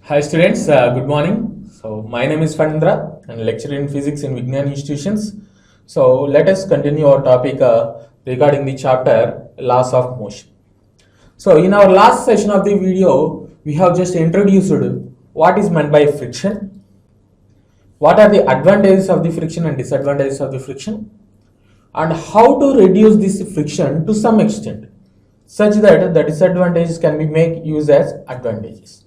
Hi students, good morning. So my name is Fanindra and lecturer in physics in Vignan institutions. So let us continue our topic regarding the chapter laws of motion. So in our last session of the video, we have just introduced what is meant by friction, what are the advantages of the friction and disadvantages of the friction, and how to reduce this friction to some extent such that the disadvantages can be made use as advantages.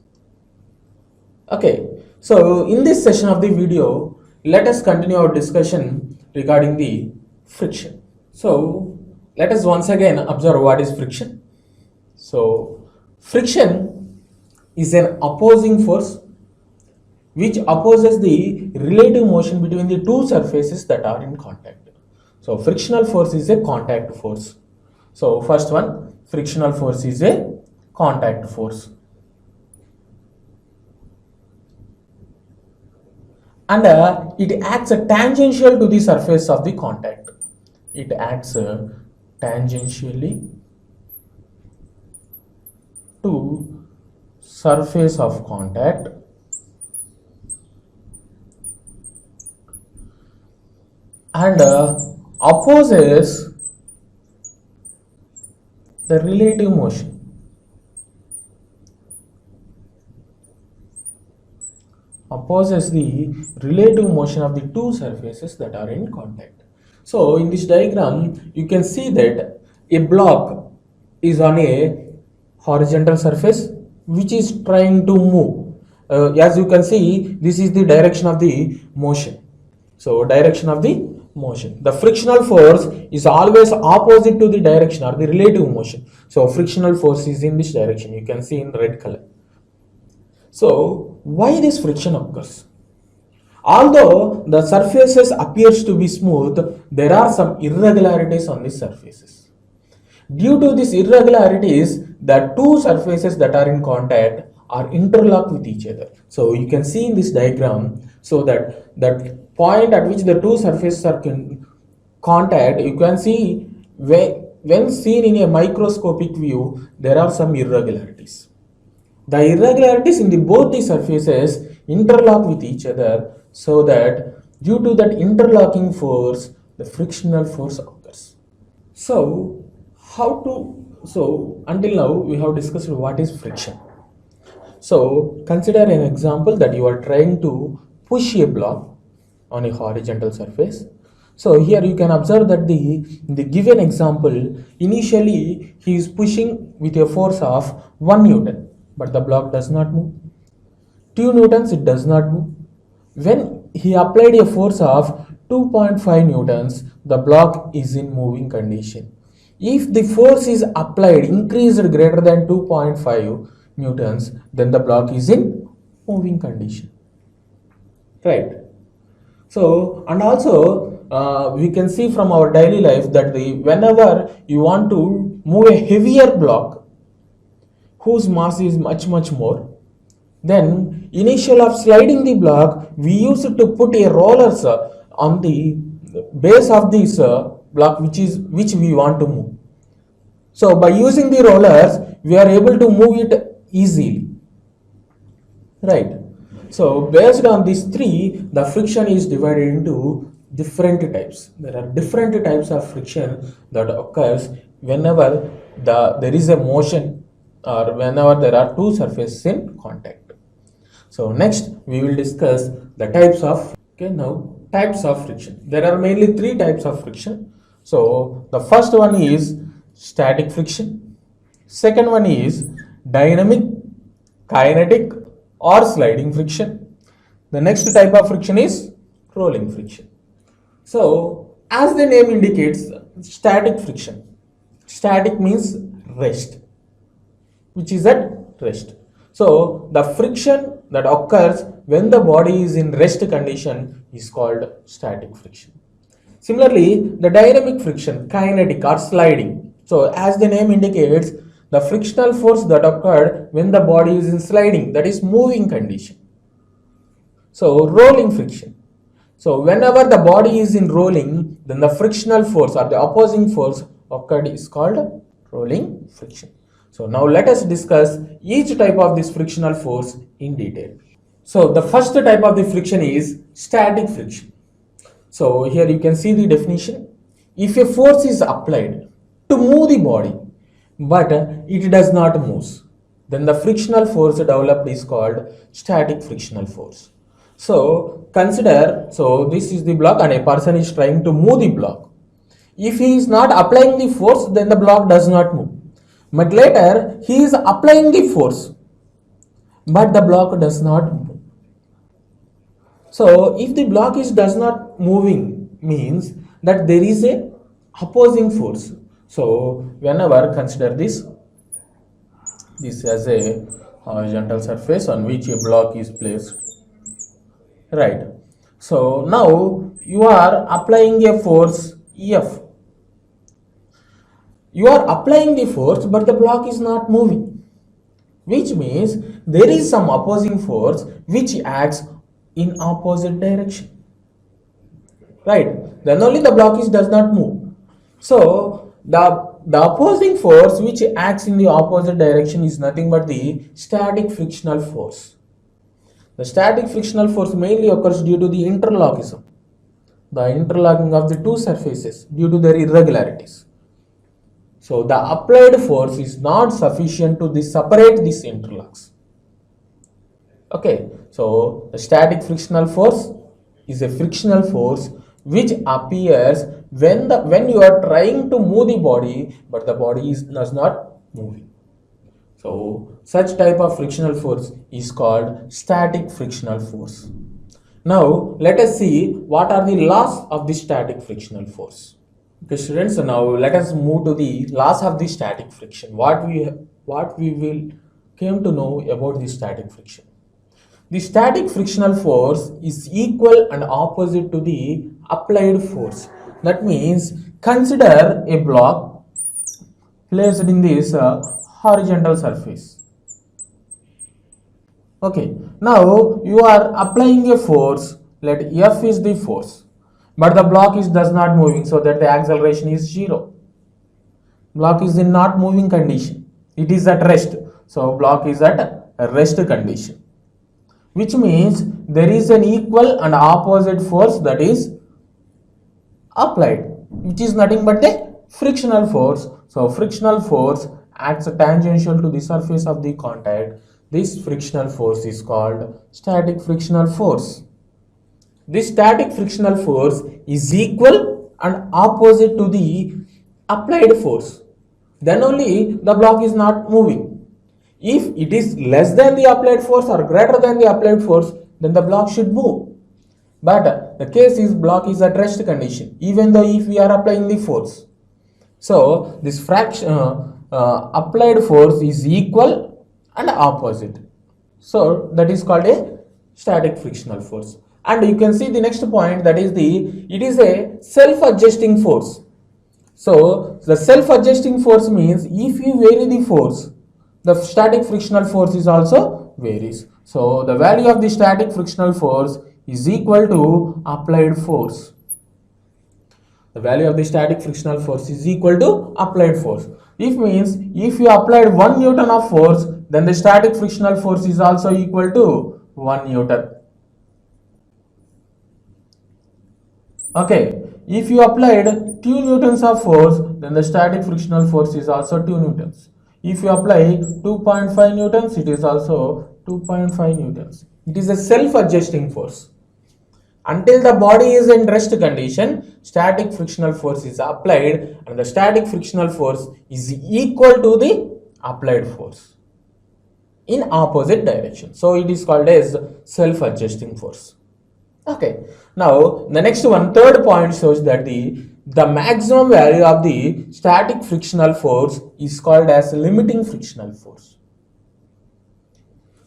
Okay, so in this session of the video, let us continue our discussion regarding the friction. So let us once again observe what is friction. So friction is an opposing force which opposes the relative motion between the two surfaces that are in contact. So frictional force is a contact force. So first one, frictional force is a contact force. And it acts tangential to the surface of the contact. It acts tangentially to surface of contact and opposes the relative motion. Opposes the relative motion of the two surfaces that are in contact. So in this diagram, you can see that a block is on a horizontal surface which is trying to move. As you can see, this is the direction of the motion. So direction of the motion. The frictional force is always opposite to the direction or the relative motion. So frictional force is in this direction. You can see in red color. So why this friction occurs? Although the surfaces appears to be smooth, there are some irregularities on the surfaces. Due to these irregularities, the two surfaces that are in contact are interlocked with each other. So you can see in this diagram, so that point at which the two surfaces are in contact, you can see when seen in a microscopic view, there are some irregularities. The irregularities in both the surfaces interlock with each other, so that due to that interlocking force, the frictional force occurs. So until now we have discussed what is friction. So consider an example that you are trying to push a block on a horizontal surface. So here you can observe that in the given example, initially he is pushing with a force of 1 Newton, but the block does not move. 2 Newtons, it does not move. When he applied a force of 2.5 Newtons, the block is in moving condition. If the force is applied increased greater than 2.5 Newtons, then the block is in moving condition. Right. So, and also we can see from our daily life that whenever you want to move a heavier block whose mass is much more, then initial of sliding the block, we used to put a rollers on the base of this block which we want to move. So by using the rollers, we are able to move it easily. Right. So based on these three, the friction is divided into different types. There are different types of friction that occurs whenever there is a motion or whenever there are two surfaces in contact. So next we will discuss the types of types of friction. There are mainly three types of friction. So the first one is static friction. Second one is dynamic, kinetic or sliding friction. The next type of friction is rolling friction. So as the name indicates, static friction. Static means rest, which is at rest. So the friction that occurs when the body is in rest condition is called static friction. Similarly, the dynamic friction, kinetic or sliding. So as the name indicates, the frictional force that occurred when the body is in sliding, that is moving condition. So rolling friction. So whenever the body is in rolling, then the frictional force or the opposing force occurred is called rolling friction. So now let us discuss each type of this frictional force in detail. So the first type of the friction is static friction. So here you can see the definition. If a force is applied to move the body but it does not move, then the frictional force developed is called static frictional force. So consider, so this is the block and a person is trying to move the block. If he is not applying the force, then the block does not move. But later he is applying the force, but the block does not move. So if the block is does not moving, means that there is a opposing force. So whenever consider this as a horizontal surface on which a block is placed, right? So now you are applying a force F. You are applying the force but the block is not moving, which means there is some opposing force which acts in opposite direction, right? Then only the block is does not move. So the opposing force which acts in the opposite direction is nothing but the static frictional force. The static frictional force mainly occurs due to the interlockism, the interlocking of the two surfaces due to their irregularities. So the applied force is not sufficient to separate these interlocks. Okay, so the static frictional force is a frictional force which appears when you are trying to move the body but the body does not moving. So such type of frictional force is called static frictional force. Now let us see what are the laws of the static frictional force. Okay students, so now let us move to the laws of the static friction. What we will came to know about the static friction. The static frictional force is equal and opposite to the applied force. That means consider a block placed in this horizontal surface. Okay, now you are applying a force, let F is the force, but the block is does not moving, so that the acceleration is 0. Block is in not moving condition, it is at rest, so block is at a rest condition, which means there is an equal and opposite force that is applied, which is nothing but the frictional force. So frictional force acts tangential to the surface of the contact. This frictional force is called static frictional force. This static frictional force is equal and opposite to the applied force. Then only the block is not moving. If it is less than the applied force or greater than the applied force, then the block should move. But the case is block is at rest condition, even though if we are applying the force. So this applied force is equal and opposite. So that is called a static frictional force. And you can see the next point, that is it is a self-adjusting force. So the self-adjusting force means if you vary the force, the static frictional force is also varies. So the value of the static frictional force is equal to applied force. The value of the static frictional force is equal to applied force. It means if you applied 1 Newton of force, then the static frictional force is also equal to 1 Newton. Okay, if you applied 2 Newtons of force, then the static frictional force is also 2 Newtons. If you apply 2.5 Newtons, it is also 2.5 Newtons. It is a self-adjusting force. Until the body is in rest condition, static frictional force is applied and the static frictional force is equal to the applied force in opposite direction. So it is called as self-adjusting force. Okay, now the next one, third point, shows that the maximum value of the static frictional force is called as limiting frictional force.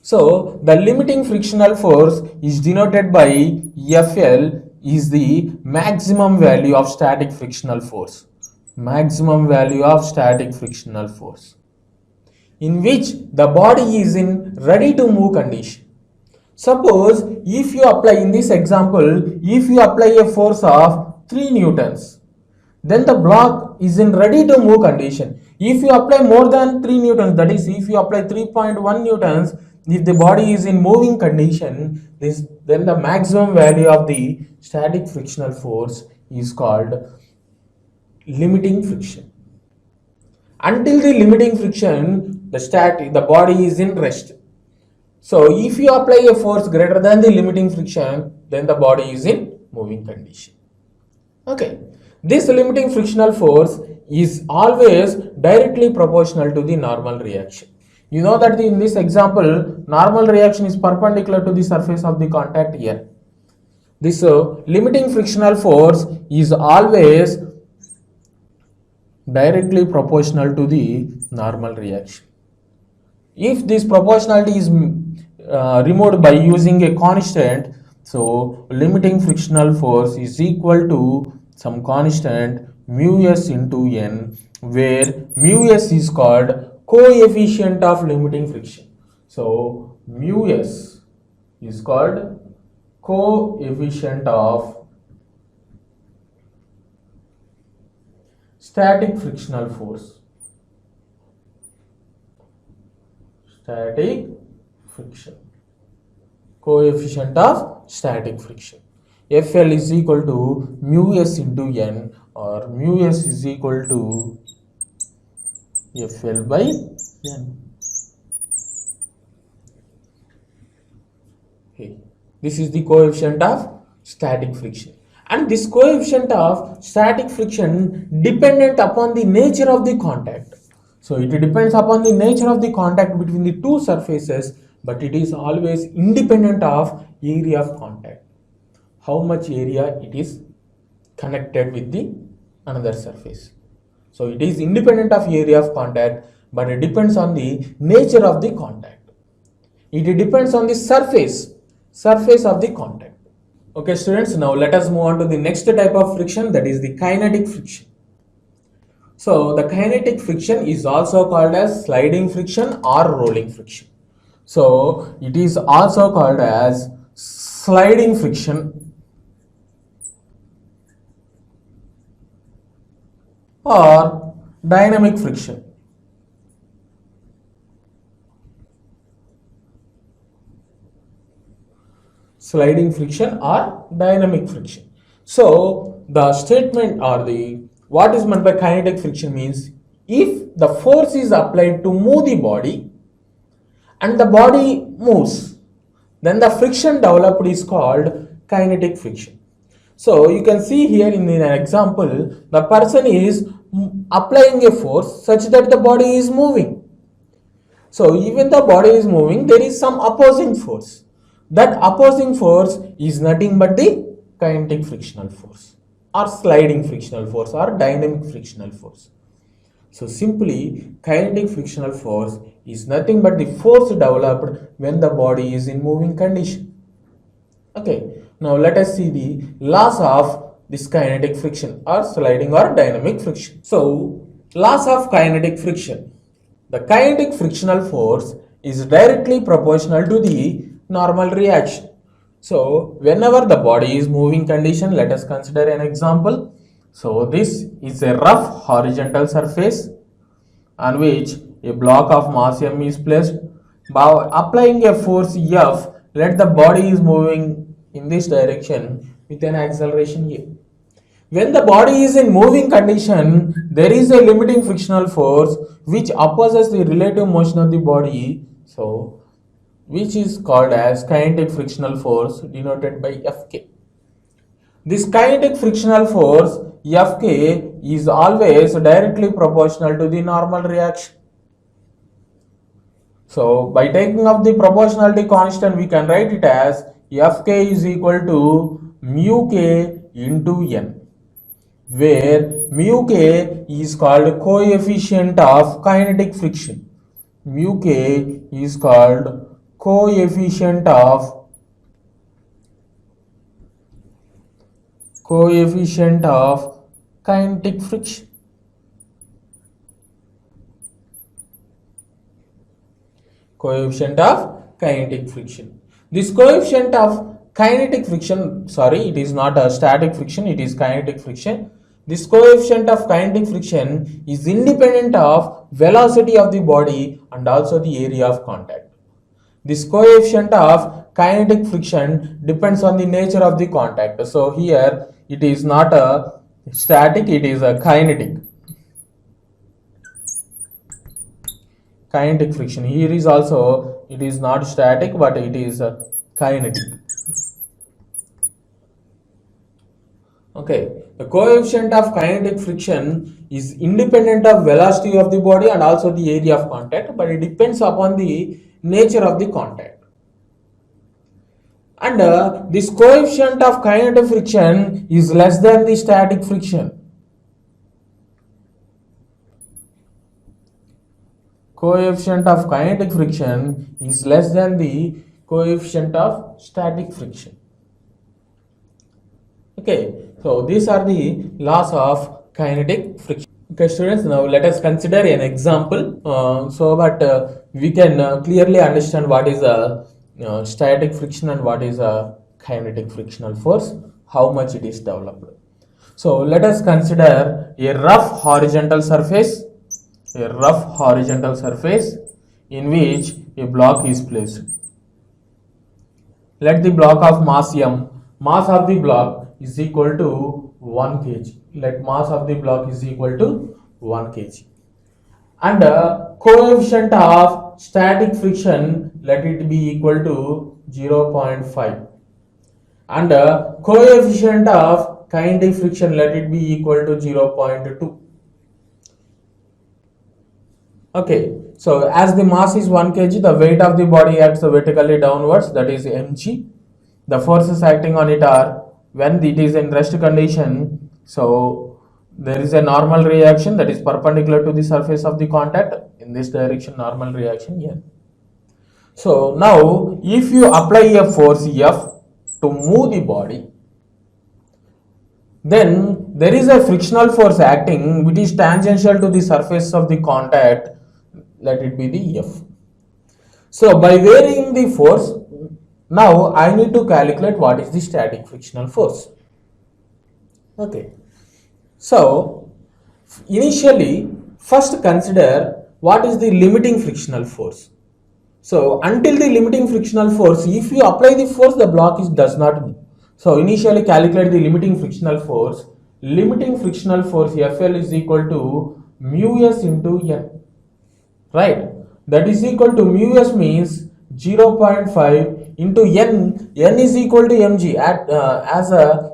So the limiting frictional force is denoted by FL, is the maximum value of static frictional force. Maximum value of static frictional force in which the body is in ready to move condition. Suppose if you apply, in this example, if you apply a force of 3 Newtons, then the block is in ready to move condition. If you apply more than 3 newtons, that is if you apply 3.1 newtons, if the body is in moving condition, then the maximum value of the static frictional force is called limiting friction. Until the limiting friction, the body is in rest. So if you apply a force greater than the limiting friction, then the body is in moving condition. Okay, this limiting frictional force is always directly proportional to the normal reaction. You know that in this example, normal reaction is perpendicular to the surface of the contact here. This limiting frictional force is always directly proportional to the normal reaction. If this proportionality is removed by using a constant, so limiting frictional force is equal to some constant mu s into n, where mu s is called coefficient of limiting friction. So mu s is called coefficient of static frictional force. Static friction. Coefficient of static friction. Fl is equal to mu s into n, or mu s is equal to Fl by n. Okay. This is the coefficient of static friction. And this coefficient of static friction dependent upon the nature of the contact. So it depends upon the nature of the contact between the two surfaces, but it is always independent of area of contact. How much area it is connected with the another surface. So it is independent of area of contact, but it depends on the nature of the contact. It depends on the surface of the contact. Okay students, now let us move on to the next type of friction, that is the kinetic friction. So the kinetic friction is also called as sliding friction or rolling friction. So it is also called as sliding friction or dynamic friction. Sliding friction or dynamic friction. So the statement or the what is meant by kinetic friction means if the force is applied to move the body and the body moves, then the friction developed is called kinetic friction. So you can see here in an example, the person is applying a force such that the body is moving. So even the body is moving, there is some opposing force. That opposing force is nothing but the kinetic frictional force or sliding frictional force or dynamic frictional force. So simply kinetic frictional force is nothing but the force developed when the body is in moving condition. Okay, now let us see the laws of this kinetic friction or sliding or dynamic friction. So laws of kinetic friction. The kinetic frictional force is directly proportional to the normal reaction. So whenever the body is moving condition, let us consider an example. So this is a rough horizontal surface on which a block of mass m is placed. By applying a force F, let the body is moving in this direction with an acceleration a. When the body is in moving condition, there is a limiting frictional force which opposes the relative motion of the body, so which is called as kinetic frictional force, denoted by Fk. This kinetic frictional force Fk is always directly proportional to the normal reaction. So by taking up the proportionality constant, we can write it as Fk is equal to mu k into n, where mu k is called coefficient of kinetic friction. Mu k is called coefficient of kinetic friction. Coefficient of kinetic friction. This coefficient of kinetic friction, sorry, it is not a static friction, it is kinetic friction. This coefficient of kinetic friction is independent of velocity of the body and also the area of contact. This coefficient of kinetic friction depends on the nature of the contact. So here it is not a static, it is a kinetic. Kinetic friction. Here is also, it is not static but it is kinetic. Okay, the coefficient of kinetic friction is independent of velocity of the body and also the area of contact, but it depends upon the nature of the contact. And this coefficient of kinetic friction is less than the static friction. Coefficient of kinetic friction is less than the coefficient of static friction. Okay, so these are the laws of kinetic friction. Okay, students, now let us consider an example so that we can clearly understand what is a static friction and what is a kinetic frictional force, how much it is developed. So let us consider a rough horizontal surface, in which a block is placed. Let the block of mass m, mass of the block is equal to 1 kg. Let mass of the block is equal to 1 kg. And coefficient of static friction, let it be equal to 0.5. And coefficient of kinetic friction, let it be equal to 0.2. Okay, so as the mass is 1 kg, the weight of the body acts vertically downwards, that is mg. The forces acting on it are, when it is in rest condition, so there is a normal reaction that is perpendicular to the surface of the contact, in this direction normal reaction here. So now if you apply a force F to move the body, then there is a frictional force acting which is tangential to the surface of the contact, let it be the F. So by varying the force, now I need to calculate what is the static frictional force. Okay, so initially first consider what is the limiting frictional force. So until the limiting frictional force, if you apply the force, the block does not move. So initially calculate the limiting frictional force. Limiting frictional force FL is equal to mu s into n, right? That is equal to mu s means 0.5 into n is equal to mg.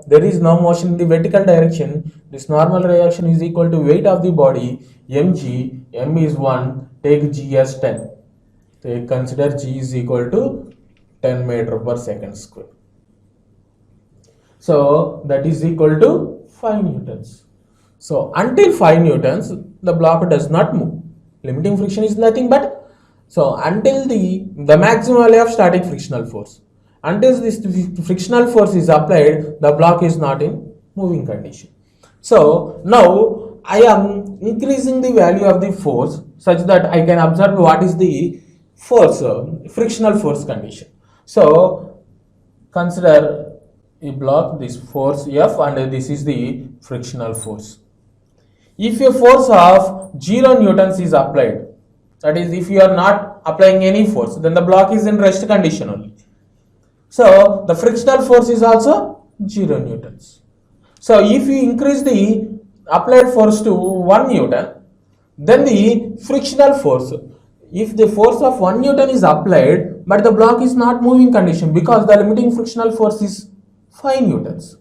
There is no motion in the vertical direction, this normal reaction is equal to weight of the body mg. M is 1, take g as 10. Consider g is equal to 10 meter per second square. So that is equal to 5 newtons. So until 5 newtons, the block does not move. Limiting friction is nothing but, so until the maximum value of static frictional force, until this frictional force is applied, the block is not in moving condition. So now I am increasing the value of the force such that I can observe what is the force, frictional force condition. So consider a block, this force F, and this is the frictional force. If a force of 0 newtons is applied, that is if you are not applying any force, then the block is in rest condition only. So the frictional force is also 0 newtons. So if you increase the applied force to 1 newton, then the frictional force, if the force of 1 newton is applied but the block is not moving condition because the limiting frictional force is 5 newtons,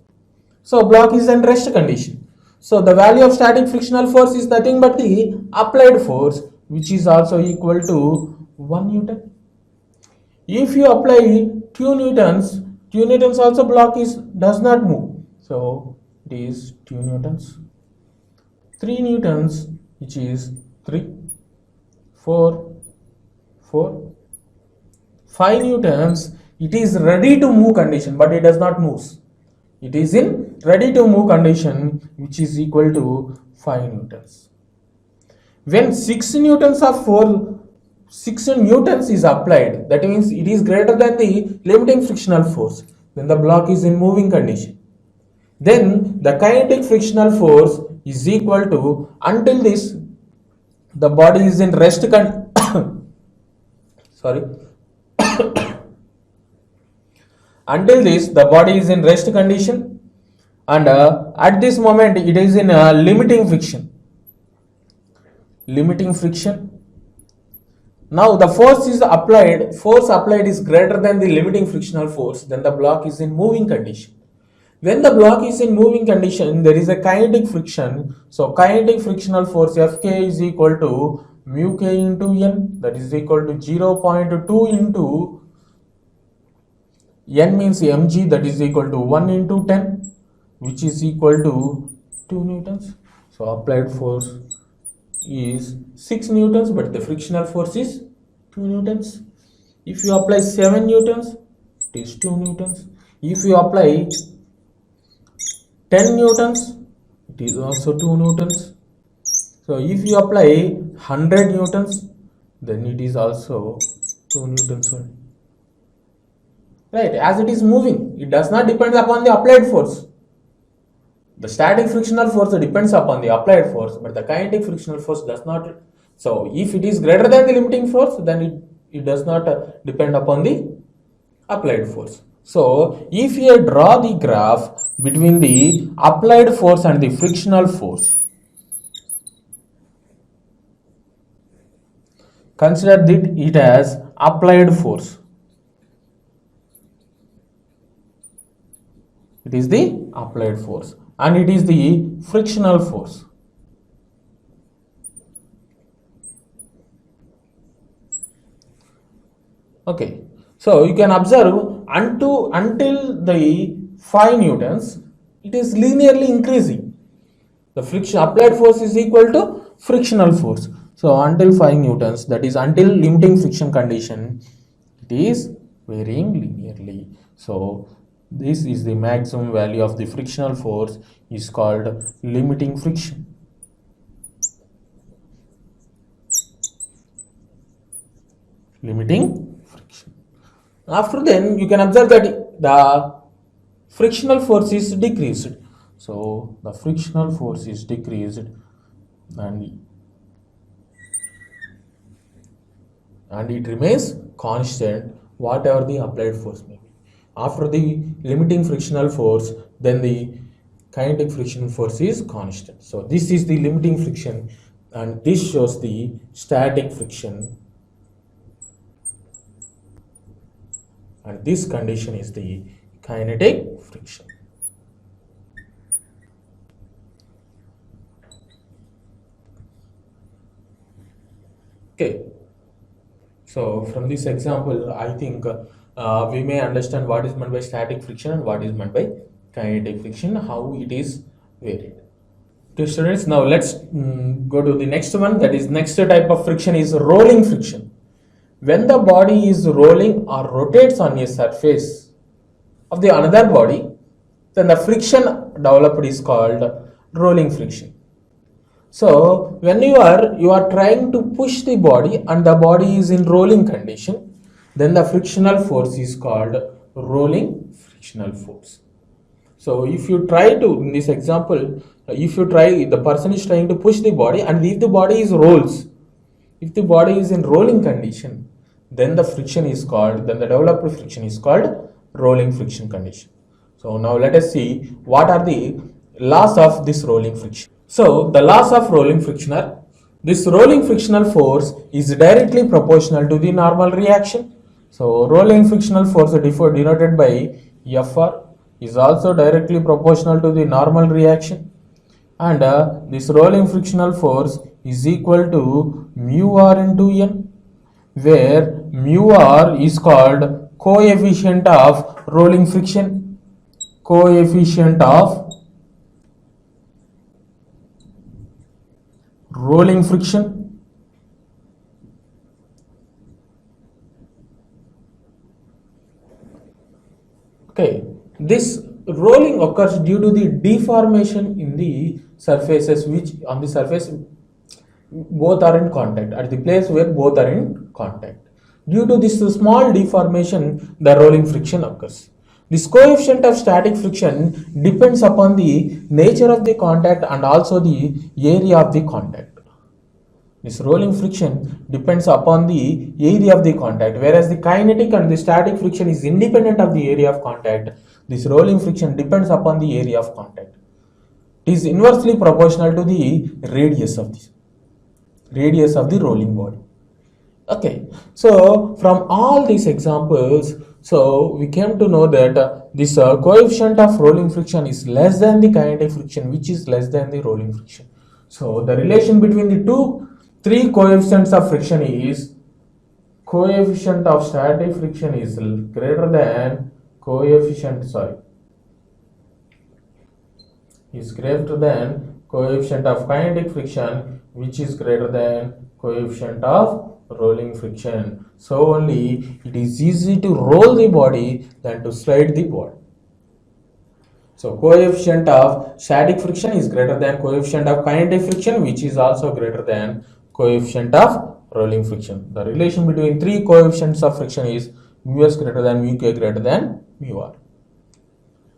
so block is in rest condition. So the value of static frictional force is nothing but the applied force, which is also equal to 1 newton. If you apply 2 newtons also block does not move, so it is 2 newtons. 3 newtons, which is 3, 4, 5 newtons, it is ready to move condition but it does not move. It is in ready to move condition, which is equal to 5 newtons. When 6 newtons is applied, that means it is greater than the limiting frictional force, then the block is in moving condition. then the kinetic frictional force is equal to, until this the body is in rest sorry, until this the body is in rest condition, and at this moment it is in limiting friction. Now the force applied is greater than the limiting frictional force, then the block is in moving condition. When the block is in moving condition, there is a kinetic friction. So kinetic frictional force Fk is equal to mu k into n, that is equal to 0.2 into n means mg, that is equal to 1 into 10, which is equal to 2 newtons. So applied force is 6 newtons, but the frictional force is 2 newtons. If you apply 7 newtons, it is 2 newtons. If you apply 10 newtons, it is also 2 newtons. So if you apply 100 newtons, then it is also 2 newtons only. Right, as it is moving, it does not depend upon the applied force. The static frictional force depends upon the applied force, but the kinetic frictional force does not. So if it is greater than the limiting force, then it does not depend upon the applied force. So if you draw the graph between the applied force and the frictional force, consider that it as applied force. It is the applied force, and it is the frictional force. Okay, so you can observe until the 5 newtons, it is linearly increasing. The friction applied force is equal to frictional force. So until 5 newtons, that is until limiting friction condition, it is varying linearly. So this is the maximum value of the frictional force, is called limiting friction. Limiting friction. After then, you can observe that the frictional force is decreased. So the frictional force is decreased, and it remains constant whatever the applied force may be. After the limiting frictional force, then the kinetic friction force is constant. So this is the limiting friction, and this shows the static friction, and this condition is the kinetic friction. Okay, so from this example, I think we may understand what is meant by static friction and what is meant by kinetic friction, how it is varied. Okay, students, now let's go to the next one. That is, next type of friction is rolling friction. When the body is rolling or rotates on a surface of the another body, then the friction developed is called rolling friction. So when you are trying to push the body and the body is in rolling condition, then the frictional force is called rolling frictional force. So if you try to, in this example, the person is trying to push the body, and if the body is in rolling condition, then the developed friction is called rolling friction condition. So now let us see what are the laws of this rolling friction. So the laws of rolling friction are, this rolling frictional force is directly proportional to the normal reaction. So rolling frictional force denoted by Fr is also directly proportional to the normal reaction, and this rolling frictional force is equal to mu r into n, where mu r is called coefficient of rolling friction. Coefficient of rolling friction. Okay, this rolling occurs due to the deformation in the surfaces, which on the surface both are in contact, at the place where both are in contact. Due to this small deformation, the rolling friction occurs. This coefficient of static friction depends upon the nature of the contact and also the area of the contact. This rolling friction depends upon the area of the contact, whereas the kinetic and the static friction is independent of the area of contact. This rolling friction depends upon the area of contact. It is inversely proportional to the radius of the rolling body. Okay, so from all these examples, so we came to know that this coefficient of rolling friction is less than the kinetic friction, which is less than the rolling friction. So the relation between the three coefficients of friction is coefficient of static friction is greater than coefficient of kinetic friction, which is greater than coefficient of rolling friction. So only it is easy to roll the body than to slide the body. So coefficient of static friction is greater than coefficient of kinetic friction, which is also greater than coefficient of rolling friction. The relation between three coefficients of friction is μs greater than μk greater than μr.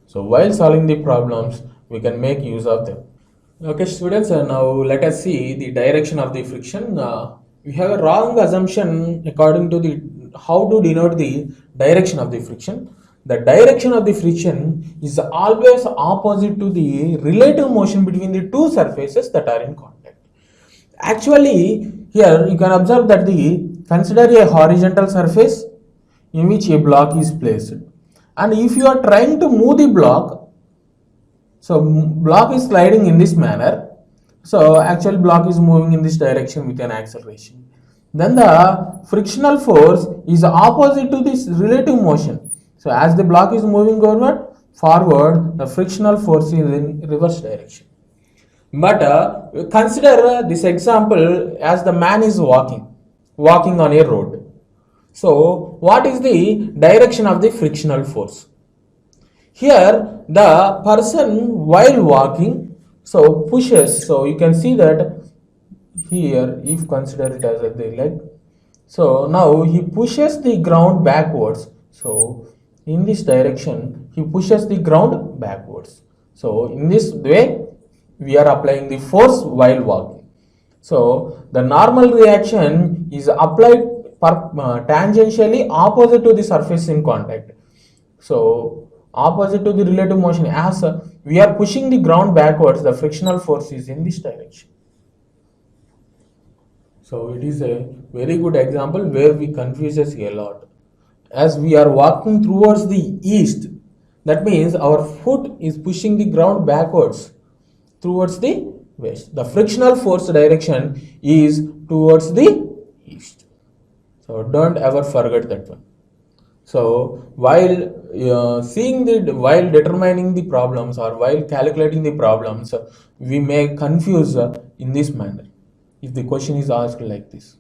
So while solving the problems, we can make use of them. Okay students, now let us see the direction of the friction. We have a wrong assumption according to the how to denote the direction of the friction. The direction of the friction is always opposite to the relative motion between the two surfaces that are in contact. Actually, here you can observe that consider a horizontal surface in which a block is placed, and if you are trying to move the block, so block is sliding in this manner. So actual block is moving in this direction with an acceleration. Then the frictional force is opposite to this relative motion. So as the block is moving forward, the frictional force is in reverse direction. But consider this example as the man is walking on a road. So what is the direction of the frictional force? Here the person while walking pushes, so you can see that here if consider it as the leg, so now he pushes the ground backwards. So in this direction he pushes the ground backwards. So in this way we are applying the force while walking. So the normal reaction is applied tangentially opposite to the surface in contact. So opposite to the relative motion, as we are pushing the ground backwards, the frictional force is in this direction. So it is a very good example where we confuse us a lot. As we are walking towards the east, that means our foot is pushing the ground backwards towards the west. The frictional force direction is towards the east. So don't ever forget that one. So while while determining the problems or while calculating the problems, we may confuse in this manner if the question is asked like this.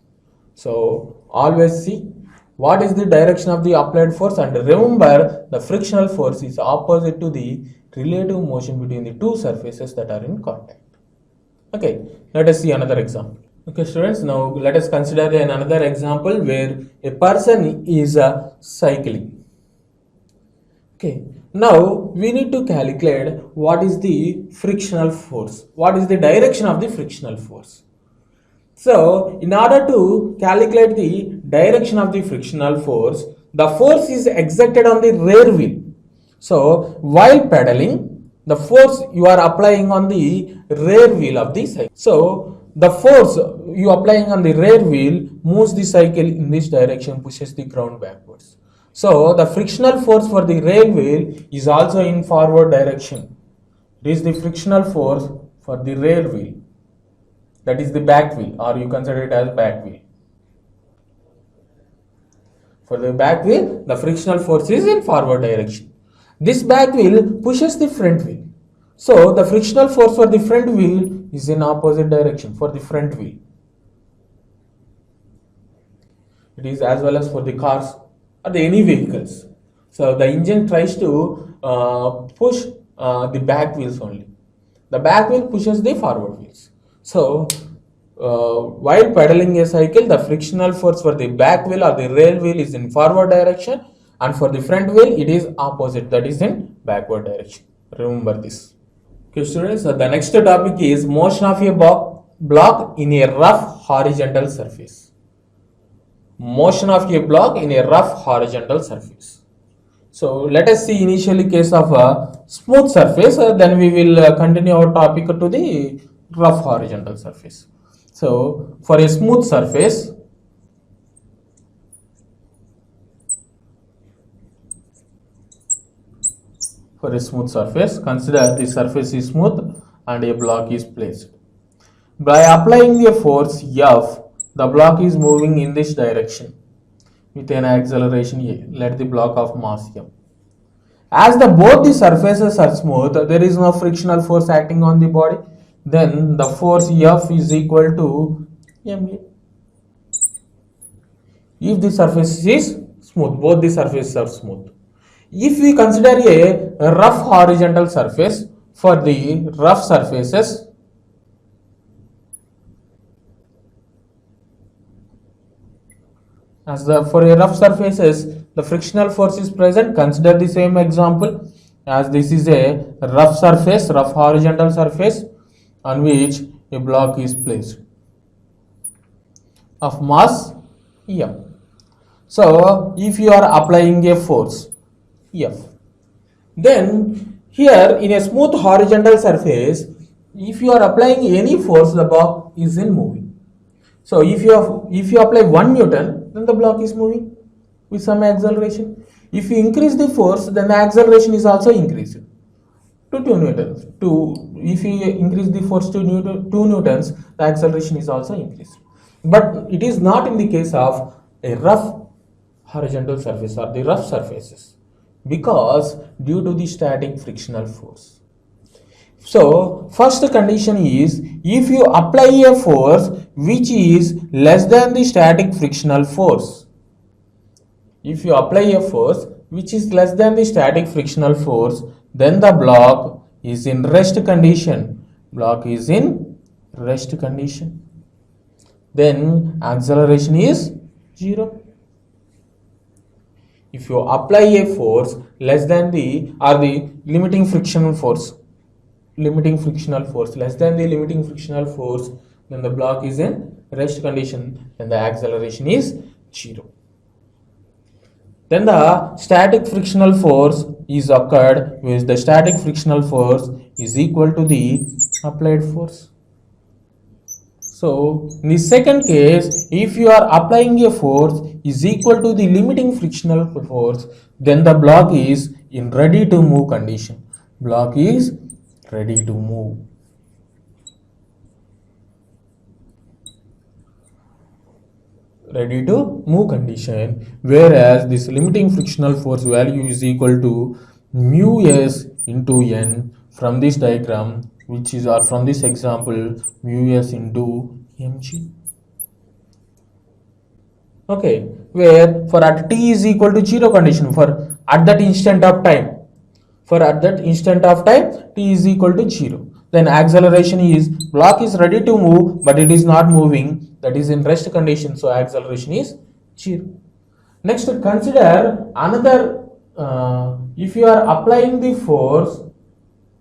So always see what is the direction of the applied force, and remember the frictional force is opposite to the relative motion between the two surfaces that are in contact. Okay, let us see another example. Okay students, now let us consider another example where a person is cycling. Okay, now we need to calculate what is the frictional force, what is the direction of the frictional force. So in order to calculate the direction of the frictional force, the force is exerted on the rear wheel. So while pedaling, the force you are applying on the rear wheel of the cycle. So the force you applying on the rear wheel moves the cycle in this direction, pushes the ground backwards. So the frictional force for the rear wheel is also in forward direction. It is the frictional force for the rear wheel, that is the back wheel, or you consider it as back wheel. For the back wheel, the frictional force is in forward direction. This back wheel pushes the front wheel. So the frictional force for the front wheel is in opposite direction for the front wheel. It is as well as for the cars or any vehicles. So the engine tries to push the back wheels only. The back wheel pushes the forward wheels. So while pedaling a cycle, the frictional force for the back wheel or the rear wheel is in forward direction, and for the front wheel it is opposite, that is in backward direction. Remember this. Okay students, the next topic is motion of a block in a rough horizontal surface. Motion of a block in a rough horizontal surface. So let us see initially case of a smooth surface, then we will continue our topic to the rough horizontal surface. So for a smooth surface, consider the surface is smooth and a block is placed. By applying a force F, the block is moving in this direction with an acceleration A. Let the block of mass M. As both the surfaces are smooth, there is no frictional force acting on the body. Then the force F is equal to Ma. If the surface is smooth, both the surfaces are smooth. If we consider a rough horizontal surface, for the rough surfaces, for a rough surfaces, the frictional force is present. Consider the same example, as this is a rough surface, rough horizontal surface on which a block is placed of mass M. So if you are applying a force F, then here in a smooth horizontal surface, if you are applying any force, the block is in moving. So if you apply 1 Newton, then the block is moving with some acceleration. If you increase the force, then the acceleration is also increased to 2 newtons. If you increase the force to 2 newtons, the acceleration is also increased. But it is not in the case of a rough horizontal surface or the rough surfaces, because due to the static frictional force. So first condition is, if you apply a force which is less than the static frictional force, if you apply a force which is less than the static frictional force, then the block is in rest condition. Block is in rest condition. Then acceleration is 0. If you apply a force less than the limiting frictional force less than the limiting frictional force, then the block is in rest condition, then the acceleration is 0. Then the static frictional force is occurred, which the static frictional force is equal to the applied force. So in the second case, if you are applying a force is equal to the limiting frictional force, then the block is in ready to move condition. Block is ready to move. Ready to move condition, whereas this limiting frictional force value is equal to mu s into n from this diagram, which is, or from this example, mu s into mg. Okay, where for at t is equal to 0 condition, for at that instant of time, t is equal to 0, then acceleration is, block is ready to move but it is not moving, that is in rest condition, so acceleration is 0. Next, consider another, if you are applying the force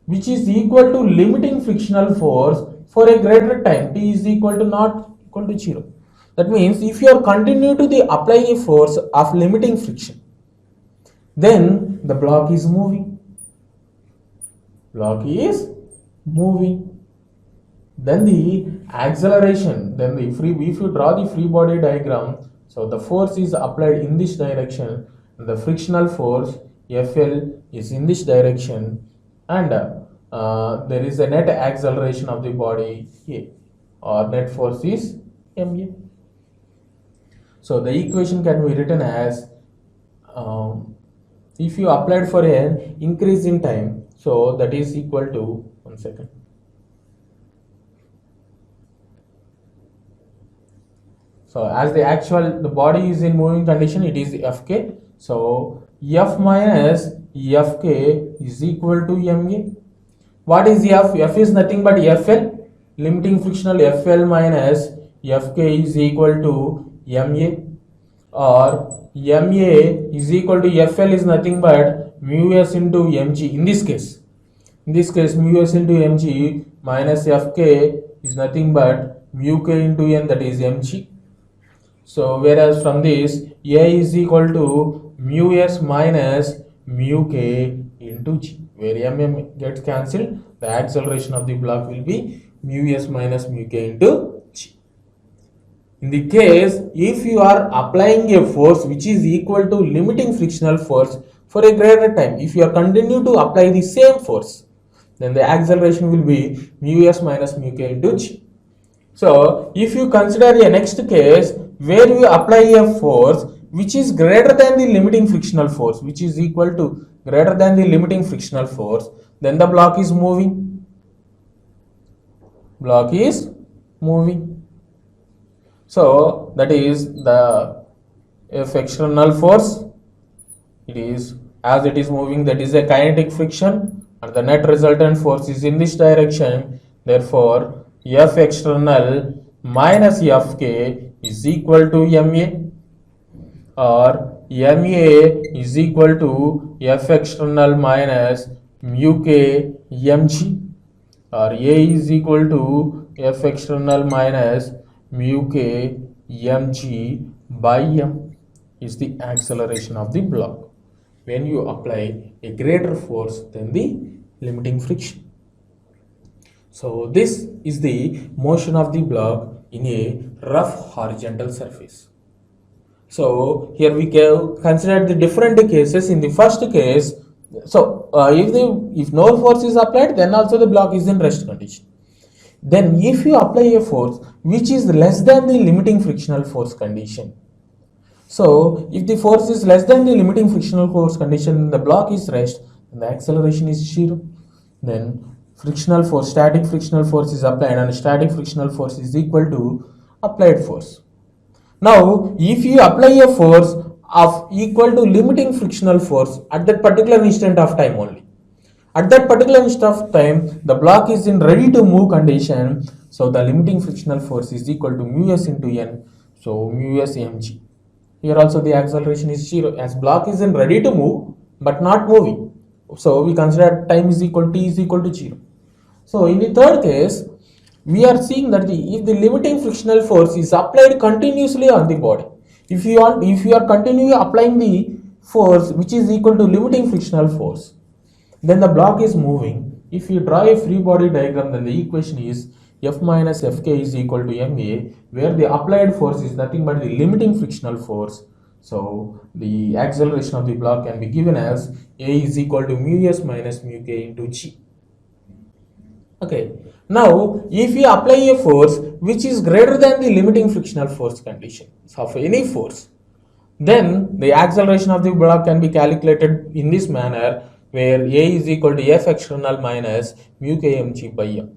which is equal to limiting frictional force for a greater time, t is equal to not equal to 0. That means if you are continue to the applying a force of limiting friction, then the block is moving. Then the acceleration, then if you draw the free body diagram, so the force is applied in this direction, and the frictional force Fl is in this direction, and there is a net acceleration of the body A, or net force is Ma. So the equation can be written as, if you applied for an increase in time, so that is equal to, one second. So as the body is in moving condition, it is Fk. So F minus Fk is equal to Ma. What is F? F is nothing but Fl. Limiting frictional Fl minus Fk is equal to Ma. or MA is equal to FL is nothing but mu s into mg. In this case mu s into mg minus Fk is nothing but mu k into n, that is mg. So whereas from this A is equal to mu s minus mu k into g, where mm gets cancelled, the acceleration of the block will be mu s minus mu k into g. In the case if you are applying a force which is equal to limiting frictional force for a greater time, if you are continue to apply the same force, then the acceleration will be mu s minus mu k into g. So if you consider a next case where you apply a force which is greater than the limiting frictional force, which is equal to greater than the limiting frictional force, then the block is moving. So that is the F external force. It is, as it is moving, that is a kinetic friction, and the net resultant force is in this direction. Therefore F external minus Fk is equal to MA, or MA is equal to F external minus mu k mg, or A is equal to F external minus mu k mg by m is the acceleration of the block when you apply a greater force than the limiting friction. So this is the motion of the block in a rough horizontal surface. So here we can consider the different cases. In the first case, so if no force is applied, then also the block is in rest condition. Then if you apply a force which is less than the limiting frictional force condition, so if the force is less than the limiting frictional force condition, the block is rest, and the acceleration is 0. Then frictional force, static frictional force is applied, and static frictional force is equal to applied force. Now if you apply a force of equal to limiting frictional force at that particular instant of time only, at that particular instant of time the block is in ready to move condition, so the limiting frictional force is equal to mu s into n, so mu s mg. Here also the acceleration is 0, as block is in ready to move but not moving, so we consider time is equal, t is equal to 0. So in the third case we are seeing that if the limiting frictional force is applied continuously on the body, if you are continually applying the force which is equal to limiting frictional force, then the block is moving. If you draw a free body diagram, then the equation is F minus Fk is equal to Ma, where the applied force is nothing but the limiting frictional force. So the acceleration of the block can be given as A is equal to mu s minus mu k into g. Okay, now if you apply a force which is greater than the limiting frictional force condition of any force, then the acceleration of the block can be calculated in this manner, where A is equal to F external minus mu k mg by m.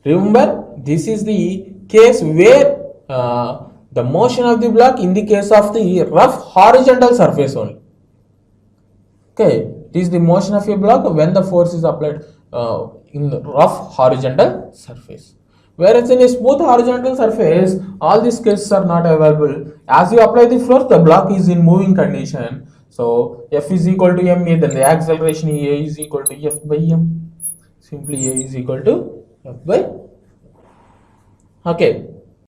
Remember, this is the case where the motion of the block in the case of the rough horizontal surface only. Okay, it is the motion of a block when the force is applied in the rough horizontal surface. Whereas in a smooth horizontal surface, all these cases are not available. As you apply the force, the block is in moving condition. So F is equal to ma, then the acceleration A is equal to F by m. Simply A is equal to F by. Okay.